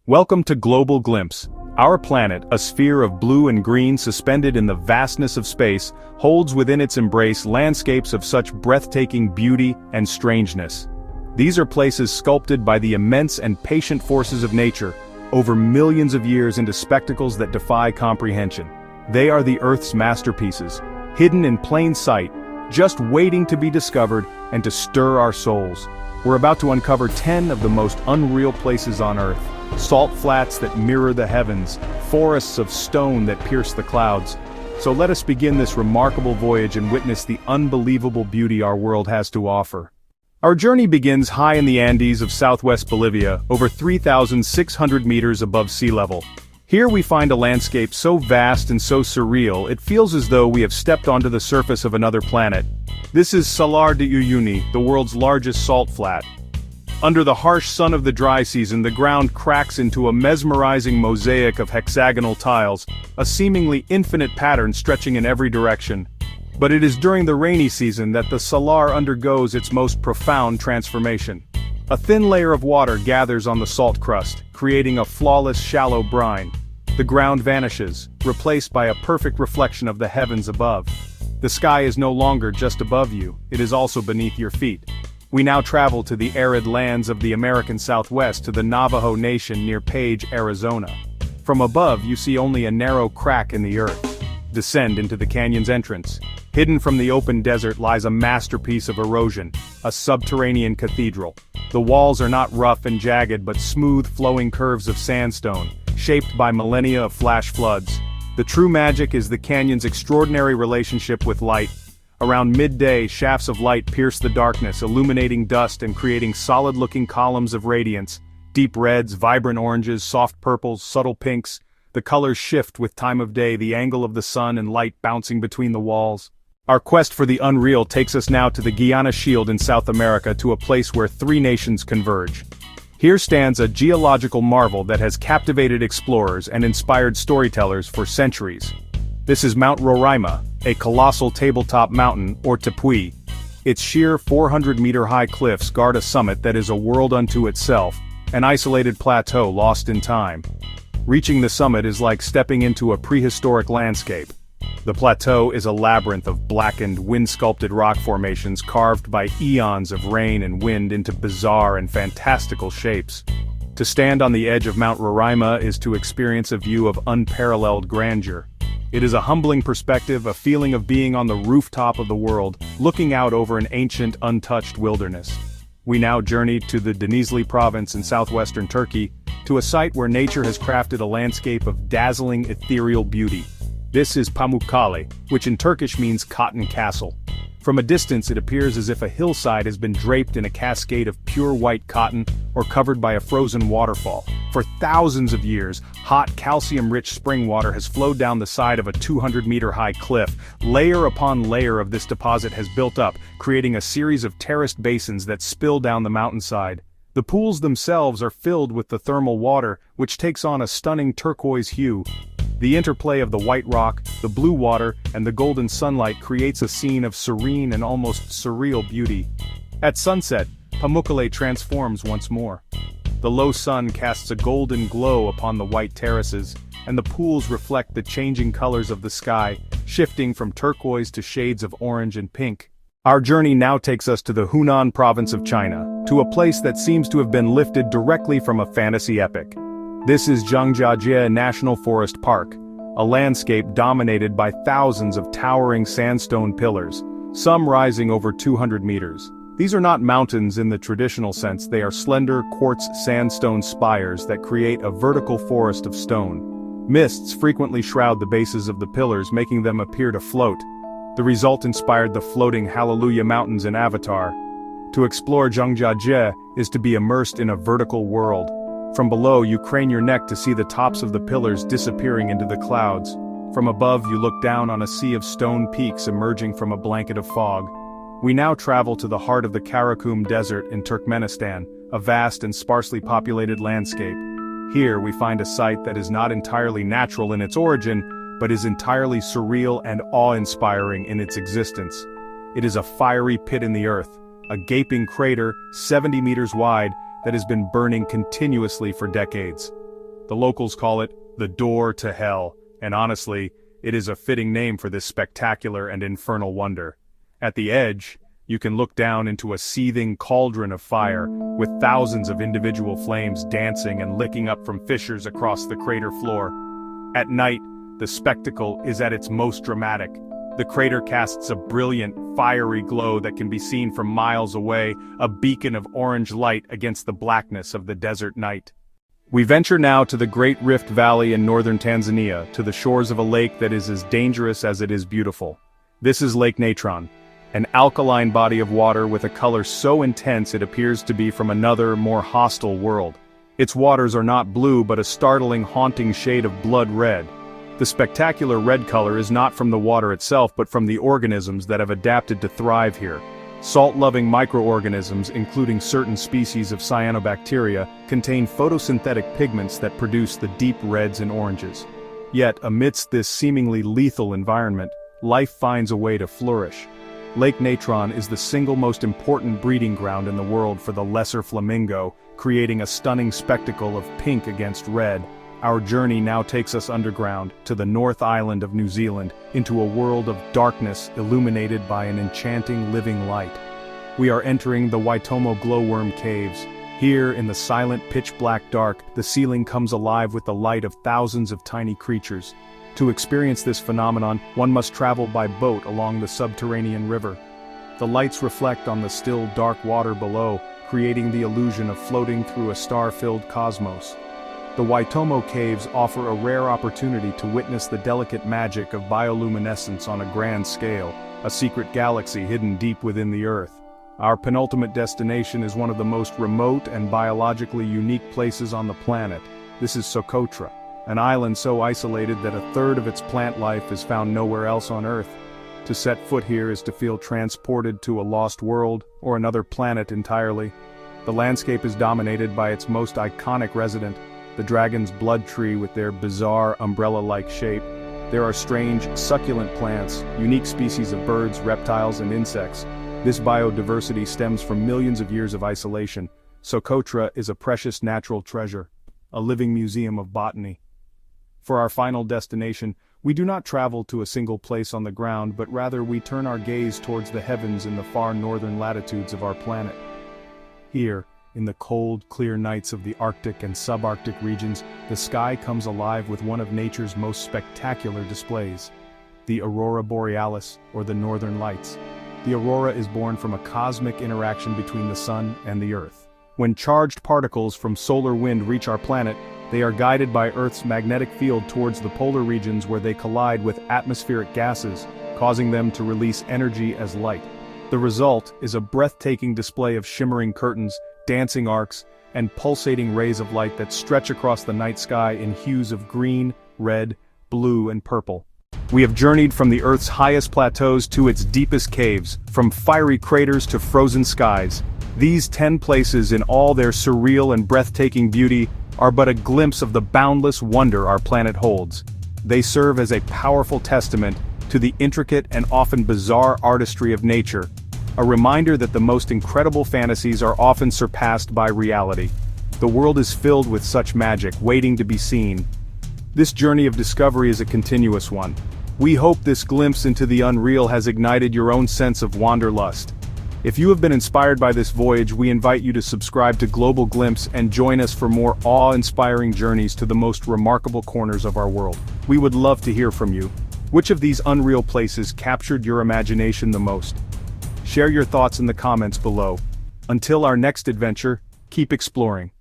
Welcome to Global Glimpse. Our planet, a sphere of blue and green suspended in the vastness of space, holds within its embrace landscapes of such breathtaking beauty and strangeness. These are places sculpted by the immense and patient forces of nature, over millions of years into spectacles that defy comprehension. They are the Earth's masterpieces, hidden in plain sight, just waiting to be discovered and to stir our souls. We're about to uncover 10 of the most unreal places on Earth. Salt flats that mirror the heavens, forests of stone that pierce the clouds. So let us begin this remarkable voyage and witness the unbelievable beauty our world has to offer. Our journey begins high in the Andes of southwest Bolivia, over 3,600 meters above sea level. Here we find a landscape so vast and so surreal, it feels as though we have stepped onto the surface of another planet. This is Salar de Uyuni, the world's largest salt flat. Under the harsh sun of the dry season, the ground cracks into a mesmerizing mosaic of hexagonal tiles, a seemingly infinite pattern stretching in every direction. But it is during the rainy season that the salar undergoes its most profound transformation. A thin layer of water gathers on the salt crust, creating a flawless shallow brine. The ground vanishes, replaced by a perfect reflection of the heavens above. The sky is no longer just above you, it is also beneath your feet. We now travel to the arid lands of the American Southwest to the Navajo Nation near Page, Arizona. From above you see only a narrow crack in the earth. Descend into the canyon's entrance. Hidden from the open desert lies a masterpiece of erosion, a subterranean cathedral. The walls are not rough and jagged but smooth flowing curves of sandstone, shaped by millennia of flash floods. The true magic is the canyon's extraordinary relationship with light. Around midday, shafts of light pierce the darkness, illuminating dust and creating solid-looking columns of radiance. Deep reds, vibrant oranges, soft purples, subtle pinks. The colors shift with time of day, the angle of the sun and light bouncing between the walls. Our quest for the unreal takes us now to the Guiana Shield in South America, to a place where three nations converge. Here stands a geological marvel that has captivated explorers and inspired storytellers for centuries. This is Mount Roraima, a colossal tabletop mountain, or tepuy. Its sheer 400-meter-high cliffs guard a summit that is a world unto itself, an isolated plateau lost in time. Reaching the summit is like stepping into a prehistoric landscape. The plateau is a labyrinth of blackened, wind-sculpted rock formations carved by eons of rain and wind into bizarre and fantastical shapes. To stand on the edge of Mount Roraima is to experience a view of unparalleled grandeur. It is a humbling perspective, a feeling of being on the rooftop of the world, looking out over an ancient, untouched wilderness. We now journey to the Denizli province in southwestern Turkey, to a site where nature has crafted a landscape of dazzling, ethereal beauty. This is Pamukkale, which in Turkish means cotton castle. From a distance it appears as if a hillside has been draped in a cascade of pure white cotton or covered by a frozen waterfall. For thousands of years, hot calcium-rich spring water has flowed down the side of a 200-meter-high cliff. Layer upon layer of this deposit has built up, creating a series of terraced basins that spill down the mountainside. The pools themselves are filled with the thermal water, which takes on a stunning turquoise hue. The interplay of the white rock, the blue water, and the golden sunlight creates a scene of serene and almost surreal beauty. At sunset, Pamukkale transforms once more. The low sun casts a golden glow upon the white terraces, and the pools reflect the changing colors of the sky, shifting from turquoise to shades of orange and pink. Our journey now takes us to the Hunan province of China, to a place that seems to have been lifted directly from a fantasy epic. This is Zhangjiajie National Forest Park, a landscape dominated by thousands of towering sandstone pillars, some rising over 200 meters. These are not mountains in the traditional sense, they are slender quartz sandstone spires that create a vertical forest of stone. Mists frequently shroud the bases of the pillars, making them appear to float. The result inspired the floating Hallelujah Mountains in Avatar. To explore Zhangjiajie is to be immersed in a vertical world. From below you crane your neck to see the tops of the pillars disappearing into the clouds. From above you look down on a sea of stone peaks emerging from a blanket of fog. We now travel to the heart of the Karakum Desert in Turkmenistan, a vast and sparsely populated landscape. Here we find a site that is not entirely natural in its origin, but is entirely surreal and awe-inspiring in its existence. It is a fiery pit in the earth, a gaping crater 70 meters wide that has been burning continuously for decades. The locals call it the Door to Hell, and honestly, it is a fitting name for this spectacular and infernal wonder. At the edge, you can look down into a seething cauldron of fire, with thousands of individual flames dancing and licking up from fissures across the crater floor. At night, the spectacle is at its most dramatic. The crater casts a brilliant, fiery glow that can be seen from miles away, a beacon of orange light against the blackness of the desert night. We venture now to the Great Rift Valley in northern Tanzania, to the shores of a lake that is as dangerous as it is beautiful. This is Lake Natron, an alkaline body of water with a color so intense it appears to be from another, more hostile world. Its waters are not blue but a startling, haunting shade of blood red. The spectacular red color is not from the water itself but from the organisms that have adapted to thrive here. Salt-loving microorganisms, including certain species of cyanobacteria, contain photosynthetic pigments that produce the deep reds and oranges. Yet, amidst this seemingly lethal environment, life finds a way to flourish. Lake Natron is the single most important breeding ground in the world for the lesser flamingo, creating a stunning spectacle of pink against red. Our journey now takes us underground, to the North Island of New Zealand, into a world of darkness illuminated by an enchanting living light. We are entering the Waitomo glowworm caves. Here, in the silent pitch-black dark, the ceiling comes alive with the light of thousands of tiny creatures. To experience this phenomenon, one must travel by boat along the subterranean river. The lights reflect on the still dark water below, creating the illusion of floating through a star-filled cosmos. The Waitomo Caves offer a rare opportunity to witness the delicate magic of bioluminescence on a grand scale, a secret galaxy hidden deep within the Earth. Our penultimate destination is one of the most remote and biologically unique places on the planet. This is Socotra, an island so isolated that a third of its plant life is found nowhere else on Earth. To set foot here is to feel transported to a lost world, or another planet entirely. The landscape is dominated by its most iconic resident, the dragon's blood tree with their bizarre umbrella-like shape. There are strange, succulent plants, unique species of birds, reptiles, and insects. This biodiversity stems from millions of years of isolation. Socotra is a precious natural treasure, a living museum of botany. For our final destination, we do not travel to a single place on the ground, but rather we turn our gaze towards the heavens in the far northern latitudes of our planet. Here, in the cold, clear nights of the Arctic and subarctic regions, the sky comes alive with one of nature's most spectacular displays, the aurora borealis, or the northern lights. The aurora is born from a cosmic interaction between the sun and the Earth. When charged particles from solar wind reach our planet, they are guided by Earth's magnetic field towards the polar regions where they collide with atmospheric gases, causing them to release energy as light. The result is a breathtaking display of shimmering curtains, dancing arcs, and pulsating rays of light that stretch across the night sky in hues of green, red, blue, and purple. We have journeyed from the Earth's highest plateaus to its deepest caves, from fiery craters to frozen skies. These 10 places in all their surreal and breathtaking beauty are but a glimpse of the boundless wonder our planet holds. They serve as a powerful testament to the intricate and often bizarre artistry of nature, a reminder that the most incredible fantasies are often surpassed by reality. The world is filled with such magic, waiting to be seen. This journey of discovery is a continuous one. We hope this glimpse into the unreal has ignited your own sense of wanderlust. If you have been inspired by this voyage, we invite you to subscribe to Global Glimpse and join us for more awe-inspiring journeys to the most remarkable corners of our world. We would love to hear from you. Which of these unreal places captured your imagination the most? Share your thoughts in the comments below. Until our next adventure, keep exploring.